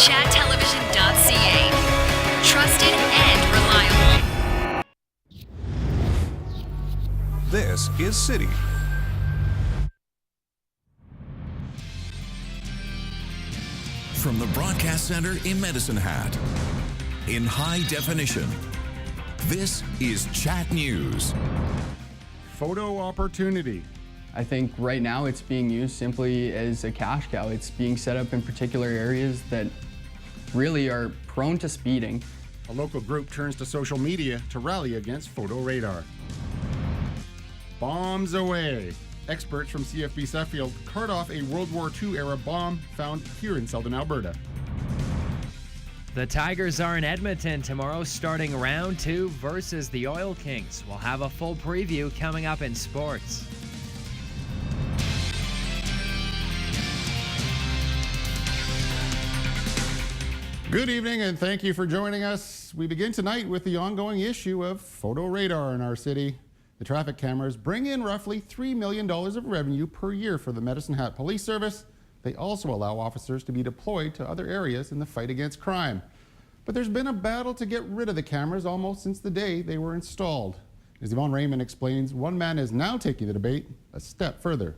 chattelevision.ca. Trusted and reliable. This is City. From the broadcast center in Medicine Hat, in high definition, this is Chat News. Photo opportunity. I think right now it's being used simply as a cash cow. It's being set up in particular areas that really are prone to speeding. A local group turns to social media to rally against photo radar. Bombs away. Experts from CFB Suffield cart off a World War II era bomb found here in southern Alberta. The Tigers are in Edmonton tomorrow starting round 2 versus the Oil Kings. We'll have a full preview coming up in sports. Good evening and thank you for joining us. We begin tonight with the ongoing issue of photo radar in our city. The traffic cameras bring in roughly $3 million of revenue per year for the Medicine Hat Police Service. They also allow officers to be deployed to other areas in the fight against crime. But there's been a battle to get rid of the cameras almost since the day they were installed. As Yvonne Raymond explains, one man is now taking the debate a step further.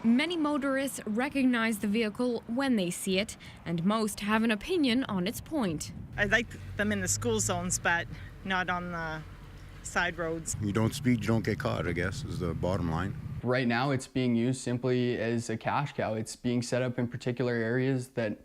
Many motorists recognize the vehicle when they see it, and most have an opinion on its point. I like them in the school zones, but not on the side roads. You don't speed, you don't get caught, I guess, is the bottom line. Right now it's being used simply as a cash cow. It's being set up in particular areas that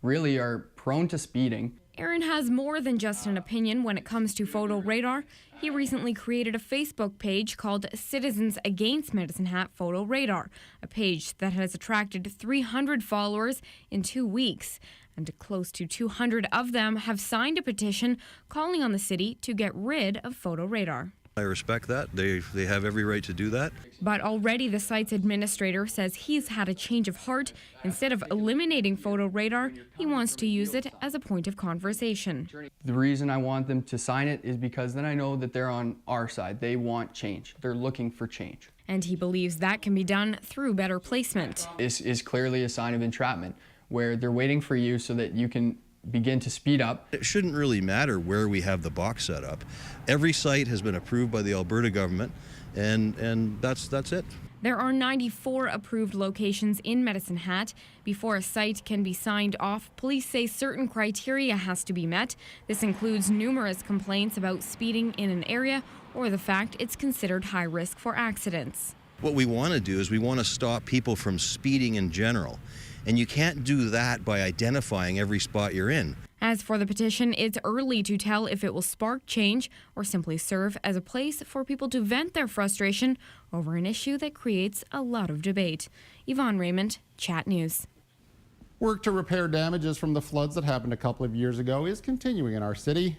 really are prone to speeding. Aaron has more than just an opinion when it comes to photo radar. He recently created a Facebook page called Citizens Against Medicine Hat Photo Radar, a page that has attracted 300 followers in 2 weeks. And close to 200 of them have signed a petition calling on the city to get rid of photo radar. I respect that. They have every right to do that. But already the site's administrator says he's had a change of heart. Instead of eliminating photo radar, he wants to use it as a point of conversation. The reason I want them to sign it is because then I know that they're on our side. They want change. They're looking for change. And he believes that can be done through better placement. This is clearly a sign of entrapment, where they're waiting for you so that you can begin to speed up. It shouldn't really matter where we have the box set up. Every site has been approved by the Alberta government, and that's it. There are 94 approved locations in Medicine Hat. Before a site can be signed off, police say certain criteria has to be met. This includes numerous complaints about speeding in an area or the fact it's considered high risk for accidents. What we want to do is we want to stop people from speeding in general. And you can't do that by identifying every spot you're in. As for the petition, it's early to tell if it will spark change or simply serve as a place for people to vent their frustration over an issue that creates a lot of debate. Yvonne Raymond, Chat News. Work to repair damages from the floods that happened a couple of years ago is continuing in our city.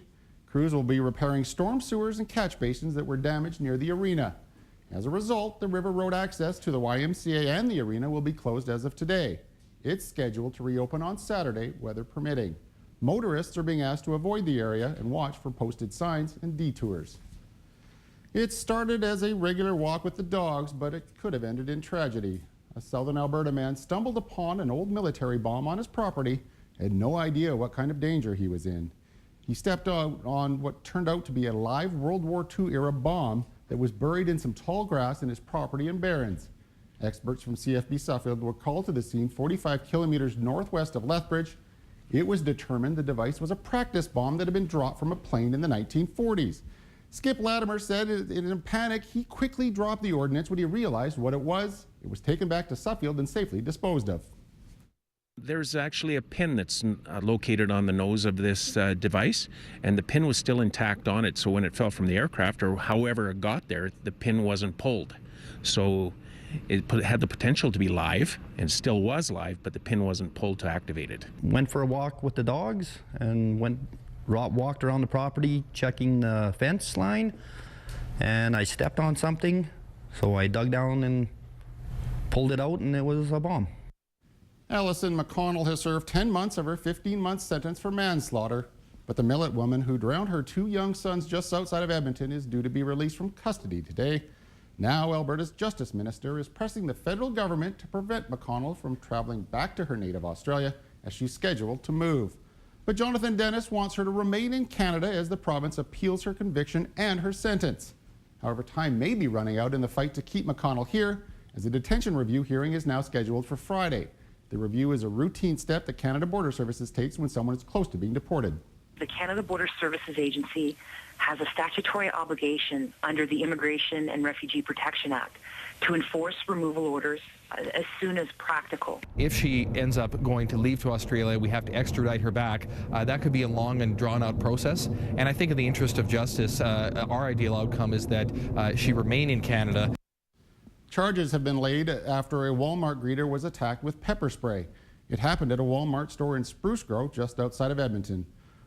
Crews will be repairing storm sewers and catch basins that were damaged near the arena. As a result, the river road access to the YMCA and the arena will be closed as of today. It's scheduled to reopen on Saturday, weather permitting. Motorists are being asked to avoid the area and watch for posted signs and detours. It started as a regular walk with the dogs, but it could have ended in tragedy. A southern Alberta man stumbled upon an old military bomb on his property and had no idea what kind of danger he was in. He stepped out on what turned out to be a live World War II era bomb that was buried in some tall grass in his property in Barrens. Experts from CFB Suffield were called to the scene 45 kilometers northwest of Lethbridge. It was determined the device was a practice bomb that had been dropped from a plane in the 1940s. Skip Latimer said in a panic he quickly dropped the ordnance when he realized what it was. It was taken back to Suffield and safely disposed of. There's actually a pin that's located on the nose of this device, and the pin was still intact on it, so when it fell from the aircraft or however it got there, the pin wasn't pulled. So it had the potential to be live, and still was live, but the pin wasn't pulled to activate it. Went for a walk with the dogs and walked around the property checking the fence line, and I stepped on something, so I dug down and pulled it out, and it was a bomb. Allison McConnell has served 10 months of her 15-month sentence for manslaughter, but the Millet woman who drowned her 2 young sons just outside of Edmonton is due to be released from custody today. Now, Alberta's Justice Minister is pressing the federal government to prevent McConnell from traveling back to her native Australia as she's scheduled to move. But Jonathan Dennis wants her to remain in Canada as the province appeals her conviction and her sentence. However, time may be running out in the fight to keep McConnell here, as a detention review hearing is now scheduled for Friday. The review is a routine step that Canada Border Services takes when someone is close to being deported. The Canada Border Services Agency has a statutory obligation under the Immigration and Refugee Protection Act to enforce removal orders as soon as practical. If she ends up going to leave to Australia, we have to extradite her back. That could be a long and drawn-out process. And I think in the interest of justice, our ideal outcome is that she remain in Canada. Charges have been laid after a Walmart greeter was attacked with pepper spray. It happened at a Walmart store in Spruce Grove, just outside of Edmonton.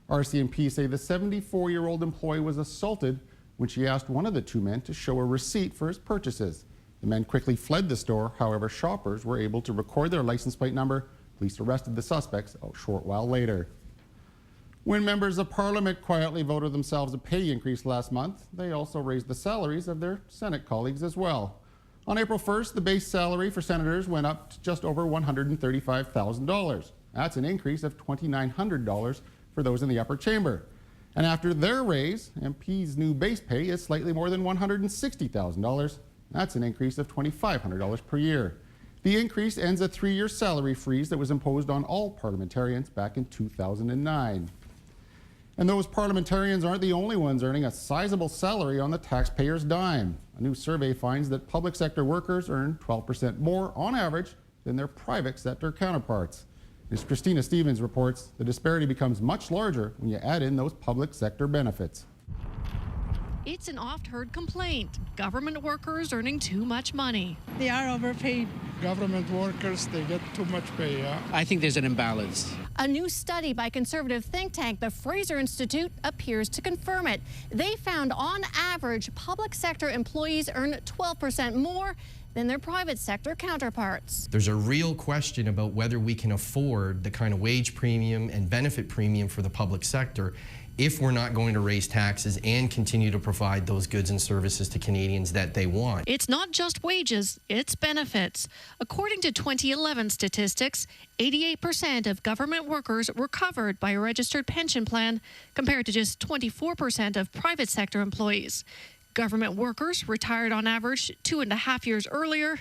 RCMP say the 74-year-old employee was assaulted when she asked one of the two men to show a receipt for his purchases. The men quickly fled the store. However, shoppers were able to record their license plate number. Police arrested the suspects a short while later. When members of Parliament quietly voted themselves a pay increase last month, they also raised the salaries of their Senate colleagues as well. On April 1st, the base salary for senators went up to just over $135,000. That's an increase of $2,900 for those in the upper chamber. And after their raise, MP's new base pay is slightly more than $160,000. That's an increase of $2,500 per year. The increase ends a 3-year salary freeze that was imposed on all parliamentarians back in 2009. And those parliamentarians aren't the only ones earning a sizable salary on the taxpayer's dime. A new survey finds that public sector workers earn 12% more on average than their private sector counterparts. As Christina Stevens reports, the disparity becomes much larger when you add in those public sector benefits. It's an oft-heard complaint. Government workers earning too much money. They are overpaid. Government workers, they get too much pay, yeah? I think there's an imbalance. A new study by conservative think tank, the Fraser Institute, appears to confirm it. They found on average, public sector employees earn 12% more than their private sector counterparts. There's a real question about whether we can afford the kind of wage premium and benefit premium for the public sector if we're not going to raise taxes and continue to provide those goods and services to Canadians that they want. It's not just wages, it's benefits. According to 2011 statistics, 88% of government workers were covered by a registered pension plan, compared to just 24% of private sector employees. Government workers retired on average 2.5 years earlier,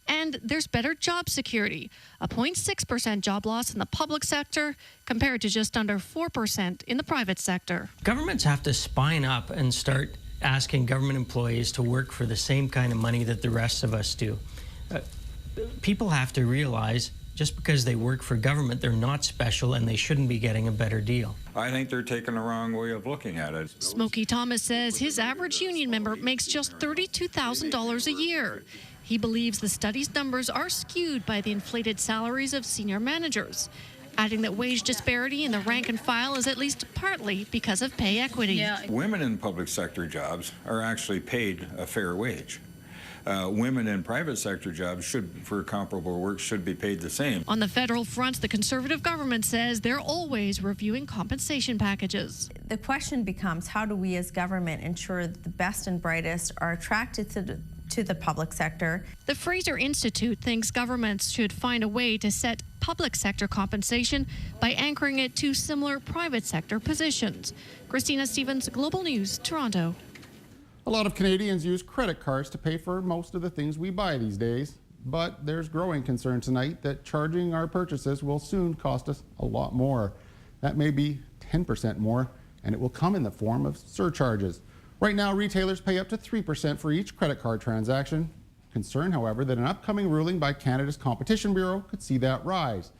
and there's better job security, a 0.6% job loss in the public sector compared to just under 4% in the private sector. Governments have to spine up and start asking government employees to work for the same kind of money that the rest of us do. People have to realize just because they work for government, they're not special and they shouldn't be getting a better deal. I think they're taking the wrong way of looking at it. Smokey Thomas says his average union member makes just $32,000 a year. He believes the study's numbers are skewed by the inflated salaries of senior managers, adding that wage disparity in the rank and file is at least partly because of pay equity. Women in public sector jobs are actually paid a fair wage. Women in private sector jobs for comparable work should be paid the same. On the federal front, the Conservative government says they're always reviewing compensation packages. The question becomes, how do we as government ensure that the best and brightest are attracted to the public sector? The Fraser Institute thinks governments should find a way to set public sector compensation by anchoring it to similar private sector positions. Christina Stevens, Global News, Toronto. A lot of Canadians use credit cards to pay for most of the things we buy these days, but there's growing concern tonight that charging our purchases will soon cost us a lot more. That may be 10% more, and it will come in the form of surcharges. Right now, retailers pay up to 3% for each credit card transaction. Concern, however, that an upcoming ruling by Canada's Competition Bureau could see that rise,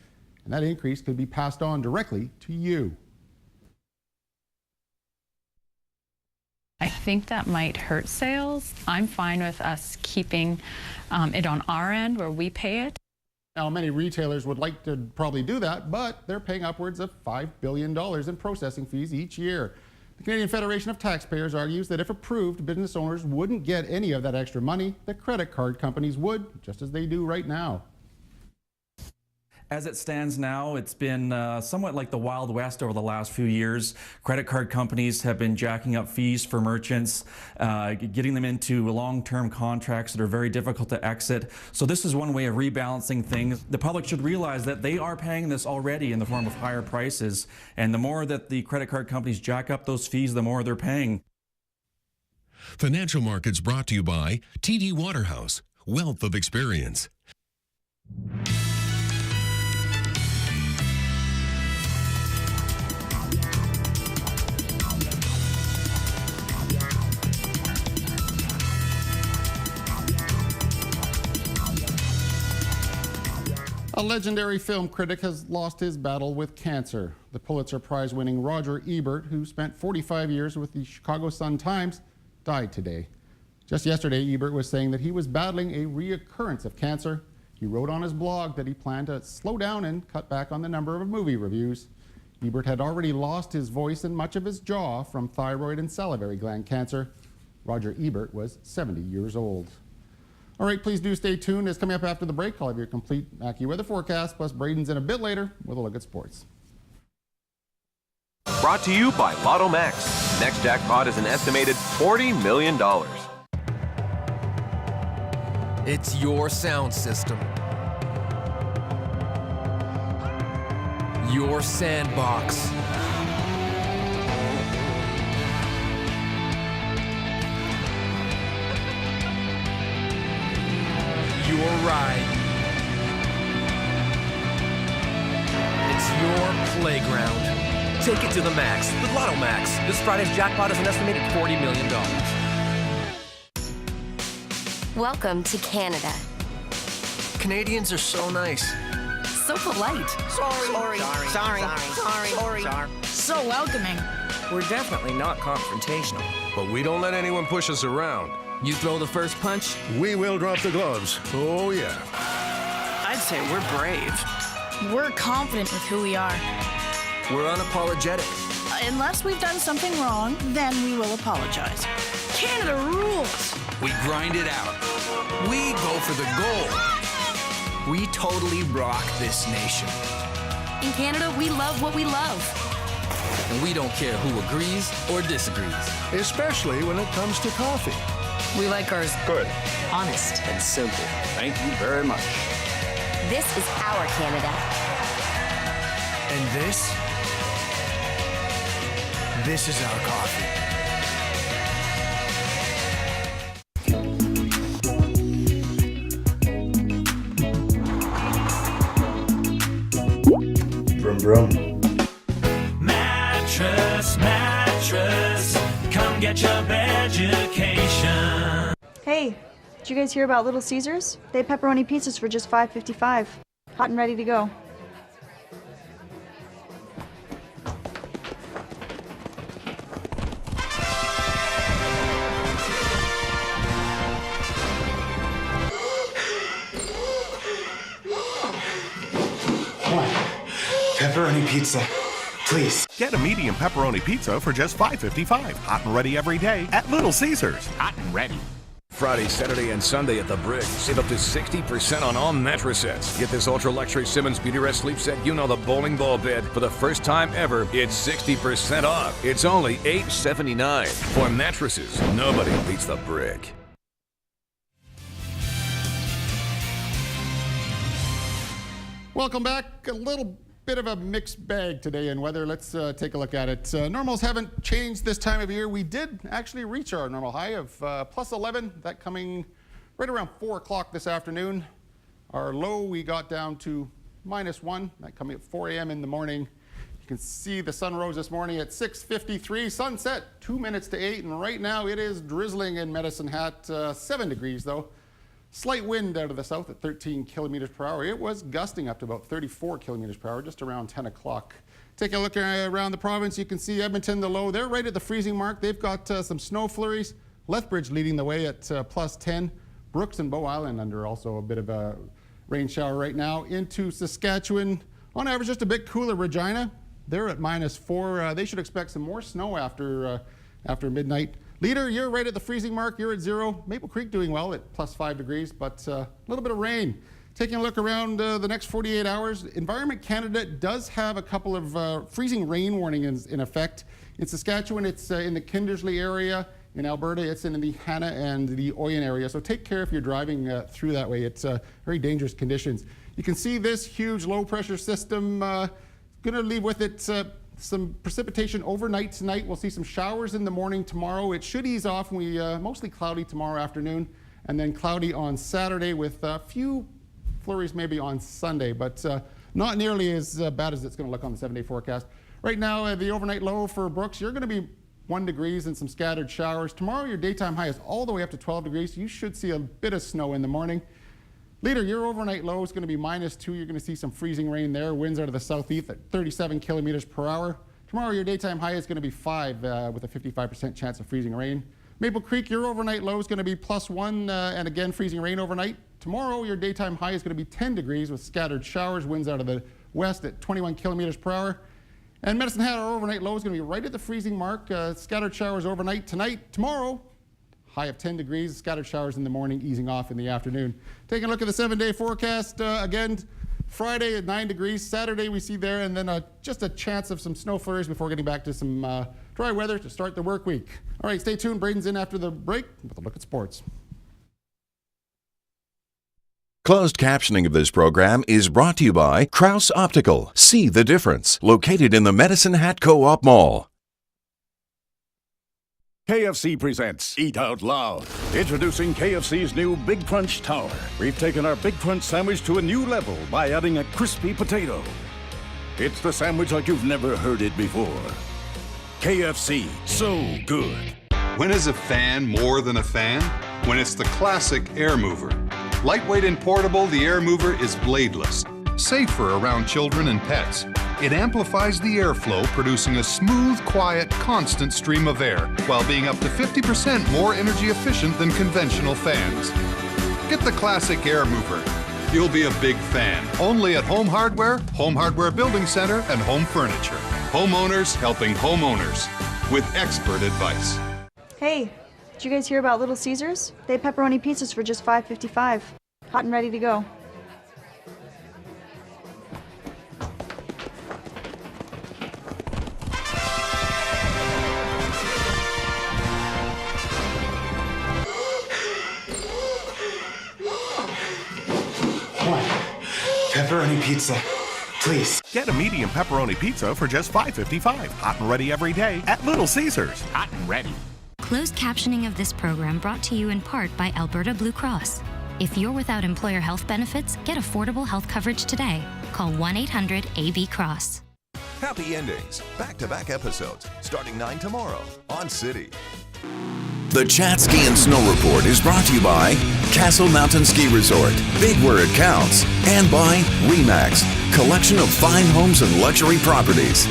and that increase could be passed on directly to you. I think that might hurt sales. I'm fine with us keeping it on our end where we pay it. Now, many retailers would like to probably do that, but they're paying upwards of $5 billion in processing fees each year. The Canadian Federation of Taxpayers argues that if approved, business owners wouldn't get any of that extra money. The credit card companies would, just as they do right now. As it stands now, it's been somewhat like the Wild West over the last few years. Credit card companies have been jacking up fees for merchants, getting them into long-term contracts that are very difficult to exit. So this is one way of rebalancing things. The public should realize that they are paying this already in the form of higher prices, and the more that the credit card companies jack up those fees, the more they're paying. Financial Markets brought to you by TD Waterhouse, wealth of experience. A legendary film critic has lost his battle with cancer. The Pulitzer Prize-winning Roger Ebert, who spent 45 years with the Chicago Sun-Times, died today. Just yesterday, Ebert was saying that he was battling a reoccurrence of cancer. He wrote on his blog that he planned to slow down and cut back on the number of movie reviews. Ebert had already lost his voice and much of his jaw from thyroid and salivary gland cancer. Roger Ebert was 70 years old. All right, please do stay tuned. As coming up after the break, I'll have your complete AccuWeather forecast, plus Braden's in a bit later with a look at sports. Brought to you by Lotto Max. Next jackpot is an estimated $40 million. It's your sound system. Your sandbox. Your ride. It's your playground. Take it to the max with Lotto Max. This Friday's jackpot is an estimated $40 million. Welcome to Canada. Canadians are so nice. So polite. Sorry. So welcoming. We're definitely not confrontational. But we don't let anyone push us around. You throw the first punch, we will drop the gloves. Oh, yeah. I'd say we're brave. We're confident with who we are. we're unapologetic. Unless we've done something wrong, then we will apologize. Canada rules. We grind it out. We go for the goal. We totally rock this nation. In Canada, we love what we love. And we don't care who agrees or disagrees. Especially when it comes to coffee. We like ours good, honest, and simple. Thank you very much. This is our Canada. And this is our coffee. Brum brum. Mattress, come get your education. Hey, did you guys hear about Little Caesars? They have pepperoni pizzas for just $5.55. Hot and ready to go. Pepperoni pizza, please. Get a medium pepperoni pizza for just $5.55. Hot and ready every day at Little Caesars. Hot and ready. Friday, Saturday, and Sunday at the Brig. Save up to 60% on all mattress sets. Get this ultra-luxury Simmons Beautyrest sleep set, the bowling ball bed. For the first time ever, it's 60% off. It's only $8.79. For mattresses, nobody beats the Brig. Welcome back. A little bit of a mixed bag today in weather. Let's take a look at it. Normals haven't changed this time of year. We did actually reach our normal high of plus 11. That coming right around 4 o'clock this afternoon. Our low we got down to -1. That coming at 4 a.m. in the morning. You can see the sun rose this morning at 6:53. Sunset 2 minutes to 8, and right now it is drizzling in Medicine Hat. 7 degrees though. Slight wind out of the south at 13 kilometers per hour. It was gusting up to about 34 kilometers per hour just around 10 o'clock. Taking a look around the province, you can see Edmonton, the low. They're right at the freezing mark. They've got some snow flurries. Lethbridge leading the way at plus 10. Brooks and Bow Island under also a bit of a rain shower right now. Into Saskatchewan, on average just a bit cooler. Regina, they're at -4. They should expect some more snow after midnight. Leader, you're right at the freezing mark. You're at 0. Maple Creek doing well at plus 5 degrees, but a little bit of rain. Taking a look around the next 48 hours, Environment Canada does have a couple of freezing rain warnings in effect. In Saskatchewan, it's in the Kindersley area. In Alberta, it's in the Hanna and the Oyen area. So take care if you're driving through that way. It's very dangerous conditions. You can see this huge low pressure system going to leave with it some precipitation overnight tonight. We'll see some showers in the morning tomorrow. It should ease off and we mostly cloudy tomorrow afternoon and then cloudy on Saturday with a few flurries maybe on Sunday, but not nearly as bad as it's going to look on the 7-day forecast. Right now, the overnight low for Brooks, you're going to be 1 degree and some scattered showers. Tomorrow, your daytime high is all the way up to 12 degrees. You should see a bit of snow in the morning. Leader, your overnight low is going to be -2. You're going to see some freezing rain there. Winds out of the southeast at 37 kilometers per hour. Tomorrow, your daytime high is going to be 5 with a 55% chance of freezing rain. Maple Creek, your overnight low is going to be +1 and again freezing rain overnight. Tomorrow, your daytime high is going to be 10 degrees with scattered showers, winds out of the west at 21 kilometers per hour. And Medicine Hat, our overnight low is going to be right at the freezing mark. Scattered showers overnight tonight. Tomorrow, high of 10 degrees, scattered showers in the morning, easing off in the afternoon. Taking a look at the 7-day forecast, again, Friday at 9 degrees. Saturday we see there, and then just a chance of some snow flurries before getting back to some dry weather to start the work week. All right, stay tuned. Braden's in after the break with a look at sports. Closed captioning of this program is brought to you by Kraus Optical. See the difference. Located in the Medicine Hat Co-op Mall. KFC presents Eat Out Loud. Introducing KFC's new Big Crunch Tower. We've taken our Big Crunch sandwich to a new level by adding a crispy potato. It's the sandwich like you've never heard it before. KFC, so good. When is a fan more than a fan? When it's the classic Air Mover. Lightweight and portable, the Air Mover is bladeless, safer around children and pets. It amplifies the airflow, producing a smooth, quiet, constant stream of air, while being up to 50% more energy efficient than conventional fans. Get the classic Air Mover. You'll be a big fan. Only at Home Hardware Building Center, and Home Furniture. Homeowners helping homeowners with expert advice. Hey, did you guys hear about Little Caesars? They have pepperoni pizzas for just $5.55. Hot and ready to go. Pepperoni pizza, please. Get a medium pepperoni pizza for just $5.55. Hot and ready every day at Little Caesars. Hot and ready. Closed captioning of this program brought to you in part by Alberta Blue Cross. If you're without employer health benefits, get affordable health coverage today. Call 1-800-AB-CROSS. Happy endings. Back-to-back episodes starting 9 tomorrow on City. The Chat Ski and Snow Report is brought to you by Castle Mountain Ski Resort, big where it counts, and by RE/MAX, collection of fine homes and luxury properties.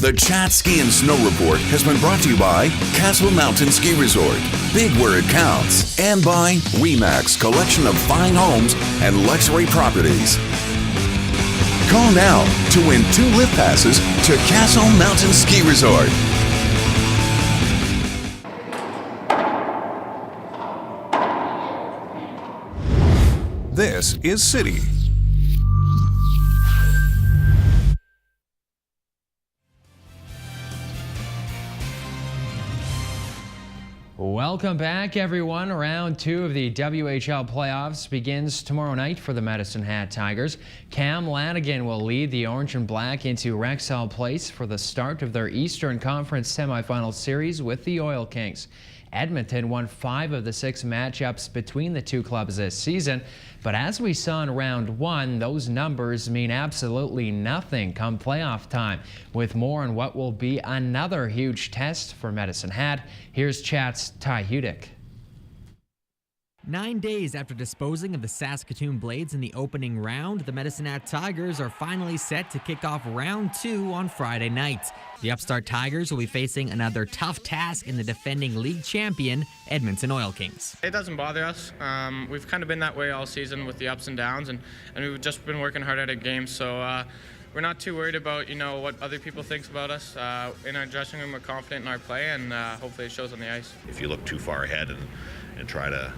The Chat Ski and Snow Report has been brought to you by Castle Mountain Ski Resort, big where it counts, and by RE/MAX, collection of fine homes and luxury properties. Call now to win 2 lift passes to Castle Mountain Ski Resort. This is City. Welcome back, everyone. Round 2 of the WHL playoffs begins tomorrow night for the Medicine Hat Tigers. Cam Lanigan will lead the Orange and Black into Rexall Place for the start of their Eastern Conference semifinal series with the Oil Kings. Edmonton won 5 of the 6 matchups between the two clubs this season, but as we saw in round 1, those numbers mean absolutely nothing come playoff time. With more on what will be another huge test for Medicine Hat, here's Chat's Ty Hudick. 9 days after disposing of the Saskatoon Blades in the opening round, the Medicine Hat Tigers are finally set to kick off round 2 on Friday night. The upstart Tigers will be facing another tough task in the defending league champion, Edmonton Oil Kings. It doesn't bother us. We've kind of been that way all season with the ups and downs, and we've just been working hard at our games. So we're not too worried about, what other people think about us. In our dressing room, we're confident in our play, and hopefully it shows on the ice. If you look too far ahead and try to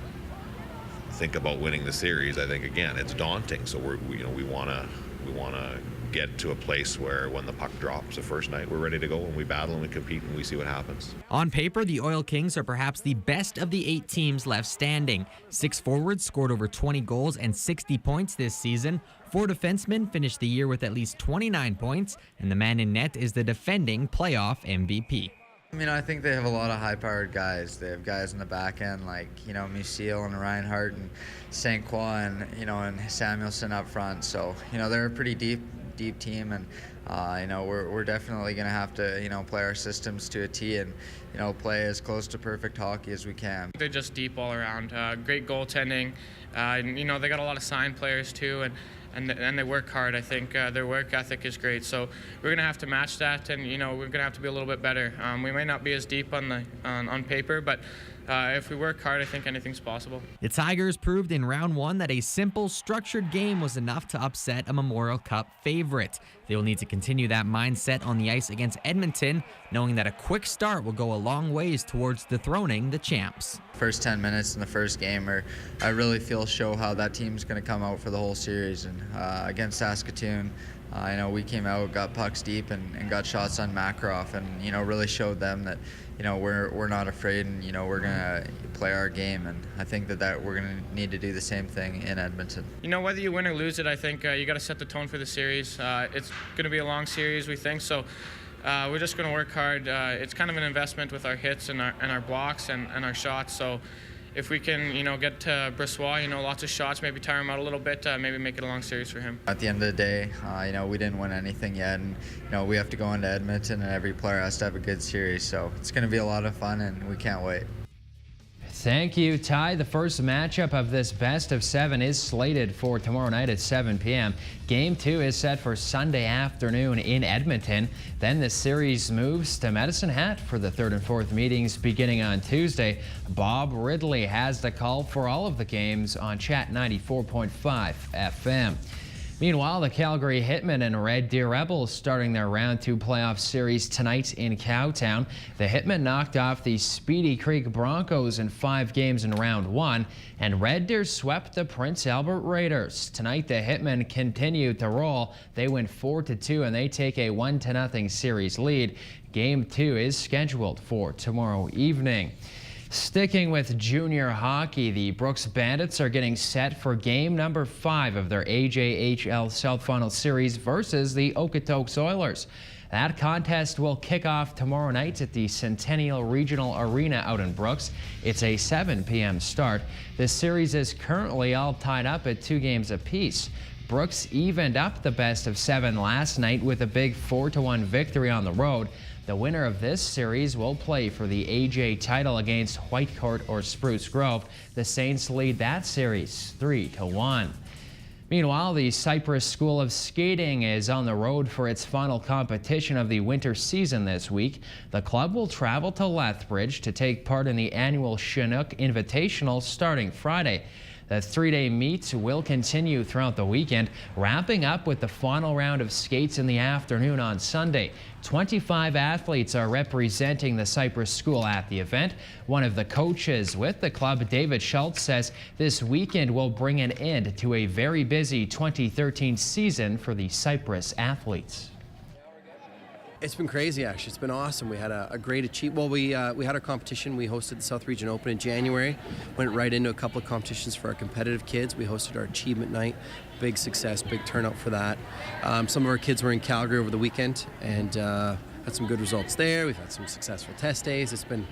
think about winning the series, I think again it's daunting. So we want to get to a place where when the puck drops the first night, we're ready to go and we battle and we compete and we see what happens. On paper, the Oil Kings are perhaps the best of the 8 teams left standing. 6 forwards scored over 20 goals and 60 points this season. 4 defensemen finished the year with at least 29 points, and the man in net is the defending playoff MVP. I think they have a lot of high-powered guys. They have guys in the back end like, Musil and Reinhart and St. Croix and Samuelson up front. So, they're a pretty deep team, and, we're definitely going to have to, play our systems to a T and, play as close to perfect hockey as we can. They're just deep all around. Great goaltending. They got a lot of signed players too, and they work hard. I think their work ethic is great. So we're going to have to match that, and we're going to have to be a little bit better. We may not be as deep on paper, but if we work hard, I think anything's possible. The Tigers proved in round 1 that a simple, structured game was enough to upset a Memorial Cup favorite. They will need to continue that mindset on the ice against Edmonton, knowing that a quick start will go a long ways towards dethroning the champs. First 10 minutes in the first game I really feel show how that team's going to come out for the whole series. And against Saskatoon, we came out, got pucks deep, and got shots on Makarov, and really showed them that we're not afraid, and we're gonna play our game. And I think that we're gonna need to do the same thing in Edmonton. Whether you win or lose it, I think you got to set the tone for the series. It's gonna be a long series, we think. So we're just gonna work hard. It's kind of an investment with our hits and our blocks and our shots. So if we can, get to Brissois, lots of shots, maybe tire him out a little bit, maybe make it a long series for him. At the end of the day, we didn't win anything yet, and we have to go into Edmonton, and every player has to have a good series. So it's going to be a lot of fun, and we can't wait. Thank you, Ty. The first matchup of this best of 7 is slated for tomorrow night at 7 p.m. Game 2 is set for Sunday afternoon in Edmonton. Then the series moves to Medicine Hat for the 3rd and 4th meetings beginning on Tuesday. Bob Ridley has the call for all of the games on Chat 94.5 FM. Meanwhile, the Calgary Hitmen and Red Deer Rebels starting their round 2 playoff series tonight in Cowtown. The Hitmen knocked off the Speedy Creek Broncos in 5 games in round 1, and Red Deer swept the Prince Albert Raiders. Tonight, the Hitmen continue to roll. They win 4-2, and they take a 1-0 series lead. Game 2 is scheduled for tomorrow evening. Sticking with junior hockey, the Brooks Bandits are getting set for game number 5 of their AJHL South Final Series versus the Okotoks Oilers. That contest will kick off tomorrow night at the Centennial Regional Arena out in Brooks. It's a 7 p.m. start. This series is currently all tied up at 2 games apiece. Brooks evened up the best of 7 last night with a big 4-1 victory on the road. The winner of this series will play for the AJ title against Whitecourt or Spruce Grove. The Saints lead that series 3-1. Meanwhile, the Cypress School of Skating is on the road for its final competition of the winter season this week. The club will travel to Lethbridge to take part in the annual Chinook Invitational starting Friday. The 3-day meet will continue throughout the weekend, wrapping up with the final round of skates in the afternoon on Sunday. 25 athletes are representing the Cypress School at the event. One of the coaches with the club, David Schultz, says this weekend will bring an end to a very busy 2013 season for the Cypress athletes. It's been crazy, actually. It's been awesome. We had a great achievement. Well, we had our competition. We hosted the South Region Open in January. Went right into a couple of competitions for our competitive kids. We hosted our achievement night. Big success, big turnout for that. Some of our kids were in Calgary over the weekend and had some good results there. We've had some successful test days. It's been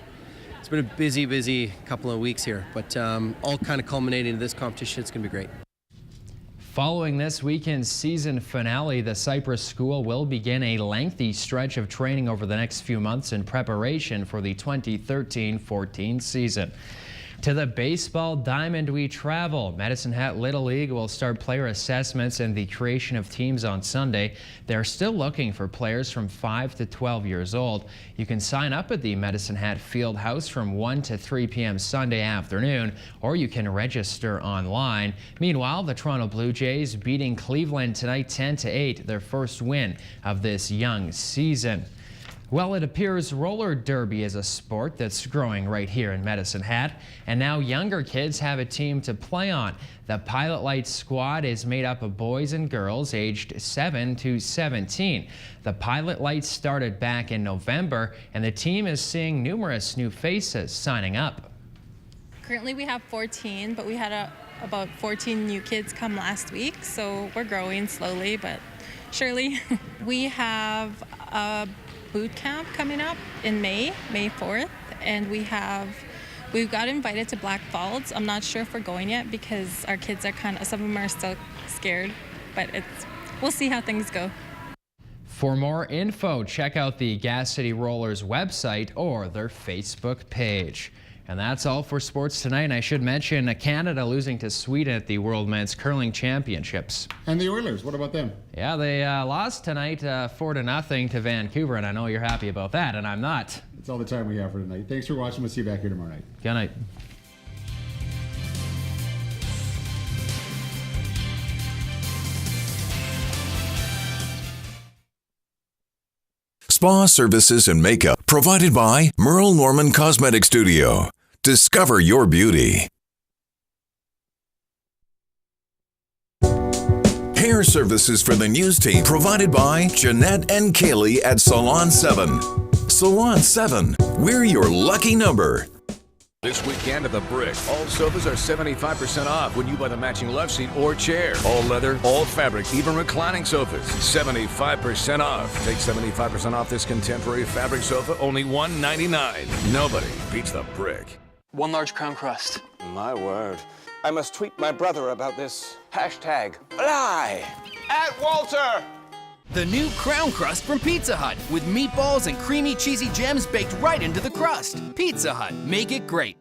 a busy couple of weeks here, but all kind of culminating in this competition. It's going to be great. Following this weekend's season finale, the Cypress School will begin a lengthy stretch of training over the next few months in preparation for the 2013-14 season. To the baseball diamond we travel. Medicine Hat Little League will start player assessments and the creation of teams on Sunday. They're still looking for players from 5 to 12 years old. You can sign up at the Medicine Hat Field House from 1 to 3 p.m. Sunday afternoon, or you can register online. Meanwhile, the Toronto Blue Jays beating Cleveland tonight 10-8, their first win of this young season. Well, it appears roller derby is a sport that's growing right here in Medicine Hat, and now younger kids have a team to play on. The Pilot Light squad is made up of boys and girls aged 7 to 17. The Pilot Light started back in November, and the team is seeing numerous new faces signing up. Currently we have 14, but we had about 14 new kids come last week, so we're growing slowly but surely. We have a boot camp coming up in May 4th, and we've got invited to Black Falls. I'm not sure if we're going yet because our kids are some of them are still scared, but we'll see how things go. For more info, check out the Gas City Rollers website or their Facebook page. And that's all for sports tonight. And I should mention Canada losing to Sweden at the World Men's Curling Championships. And the Oilers, what about them? Yeah, they lost tonight 4-0 to Vancouver, and I know you're happy about that, and I'm not. That's all the time we have for tonight. Thanks for watching. We'll see you back here tomorrow night. Good night. Spa services and makeup provided by Merle Norman Cosmetic Studio. Discover your beauty. Hair services for the news team provided by Jeanette and Kaylee at Salon 7. Salon 7, we're your lucky number. This weekend at the Brick, all sofas are 75% off when you buy the matching love seat or chair. All leather, all fabric, even reclining sofas, 75% off. Take 75% off this contemporary fabric sofa, only $199. Nobody beats the Brick. One large crown crust. My word. I must tweet my brother about this. Hashtag lie. At Walter. The new Crown Crust from Pizza Hut with meatballs and creamy cheesy gems baked right into the crust. Pizza Hut, make it great.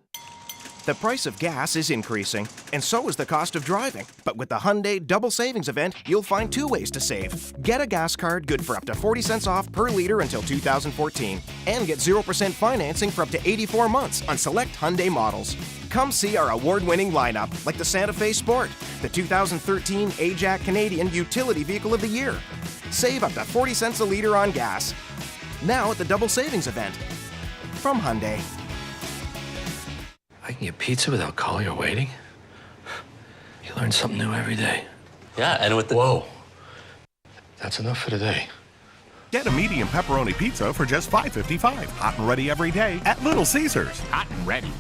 The price of gas is increasing, and so is the cost of driving. But with the Hyundai Double Savings Event, you'll find 2 ways to save. Get a gas card good for up to 40 cents off per liter until 2014, and get 0% financing for up to 84 months on select Hyundai models. Come see our award-winning lineup, like the Santa Fe Sport, the 2013 AJAC Canadian Utility Vehicle of the Year. Save up to 40 cents a liter on gas. Now at the Double Savings Event. From Hyundai. I can get pizza without calling or waiting? You learn something new every day. Yeah, and with the... Whoa. That's enough for today. Get a medium pepperoni pizza for just $5.55. Hot and ready every day at Little Caesars. Hot and ready.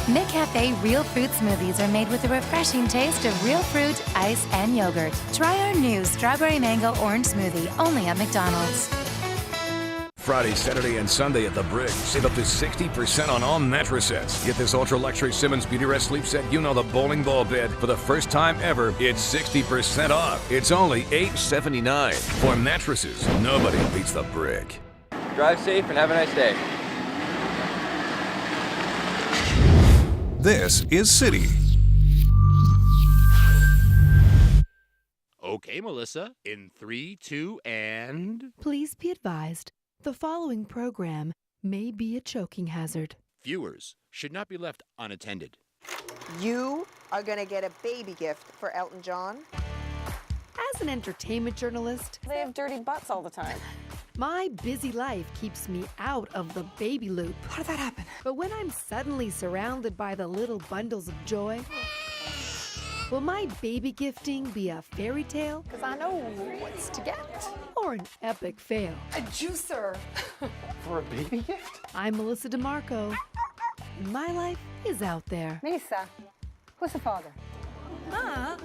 McCafe Real Fruit Smoothies are made with a refreshing taste of real fruit, ice, and yogurt. Try our new Strawberry Mango Orange Smoothie, only at McDonald's. Friday, Saturday, and Sunday at the Brick. Save up to 60% on all mattress sets. Get this ultra-luxury Simmons Beauty Rest Sleep Set, the bowling ball bed. For the first time ever, it's 60% off. It's only $8.79. For mattresses, nobody beats the Brick. Drive safe and have a nice day. This is City. Okay, Melissa. In 3, 2, and... Please be advised, the following program may be a choking hazard. Viewers should not be left unattended. You are going to get a baby gift for Elton John. As an entertainment journalist, They have dirty butts all the time. my busy life keeps me out of the baby loop. How did that happen? But when I'm suddenly surrounded by the little bundles of joy, Will my baby gifting be a fairy tale? Because I know what's to get. Or an epic fail? A juicer. For a baby gift? I'm Melissa DeMarco. And my life is out there. Misa, who's the father? Huh?